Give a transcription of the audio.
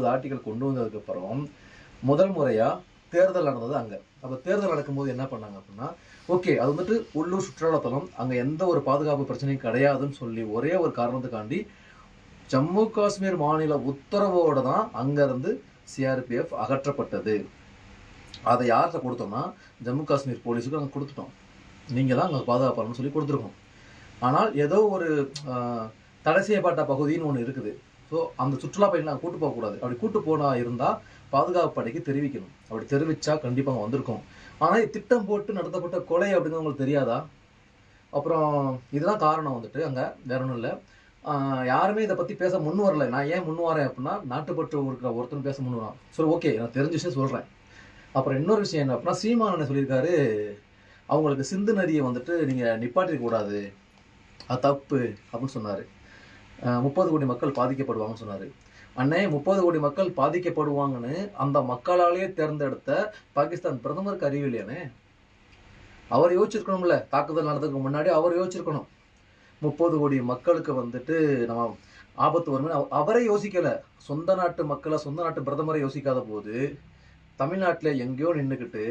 50 article கொண்டு வந்ததுக்கு அப்புறம் முதல் முறையா தேர்தல் நடந்தது அங்க. அப்ப தேர்தல் நடக்கும்போது என்ன பண்ணாங்க அப்படின்னா, ஓகே அது வந்துட்டு உள்ளூர் சுற்றுலாத்தலம், அங்க எந்த ஒரு பாதுகாப்பு பிரச்சனையும் கிடையாதுன்னு சொல்லி ஒரே ஒரு காரணத்துக்காண்டி ஜம்மு காஷ்மீர் மாநில உத்தரவோட தான் அங்க இருந்து சிஆர்பிஎஃப் அகற்றப்பட்டது. அதை யார்கிட்ட கொடுத்தோம்னா ஜம்மு காஷ்மீர் போலீஸுக்கு நாங்கள் கொடுத்துட்டோம். நீங்க தான் அங்கே பாதுகாப்பாளர்னு சொல்லி கொடுத்துருக்கோம். ஆனால் ஏதோ ஒரு தடை செய்யப்பட்ட பகுதின்னு ஒன்று இருக்குது. ஸோ அந்த சுற்றுலா பயணிகள் நாங்கள் கூட்டு போகக்கூடாது. அப்படி கூட்டு போனா இருந்தால் பாதுகாப்பு படைக்கு தெரிவிக்கணும். அப்படி தெரிவிச்சா கண்டிப்பாக வந்திருக்கும். ஆனால் திட்டம் போட்டு நடத்தப்பட்ட கொலை அப்படின்னு உங்களுக்கு தெரியாதா? அப்புறம் இதெல்லாம் காரணம் வந்துட்டு அங்கே வேற ஒன்றும் இல்லை. யாருமே இதை பற்றி பேச முன் வரல. நான் ஏன் முன் வரேன் அப்படின்னா, நாட்டுப்பற்று இருக்கிற ஒருத்தன் பேச முன் வரான். சரி ஓகே, நான் தெரிஞ்ச விஷயம் சொல்கிறேன். அப்புறம் இன்னொரு விஷயம் என்ன அப்படின்னா, சீமானனை சொல்லியிருக்காரு, அவங்களுக்கு சிந்து நதியை வந்துட்டு நீங்கள் நிப்பாட்டிக்க கூடாது, அது தப்பு அப்படின்னு சொன்னார். 30 கோடி மக்கள் பாதிக்கப்படுவாங்கன்னு சொன்னார். அண்ணே 30 கோடி மக்கள் பாதிக்கப்படுவாங்கன்னு அந்த மக்களாலேயே தேர்ந்தெடுத்த பாகிஸ்தான் பிரதமருக்கு அறிவில்லையானே? அவர் யோசிச்சிருக்கணும்ல, தாக்குதல் நடந்ததுக்கு முன்னாடி அவர் யோசிச்சிருக்கணும். 30 கோடி மக்களுக்கு வந்துட்டு நம்ம ஆபத்து வரும்னு அவரே யோசிக்கல. சொந்த நாட்டு மக்களை, சொந்த நாட்டு பிரதமரை யோசிக்காத போது தமிழ்நாட்டில் எங்கேயோ நின்றுக்கிட்டு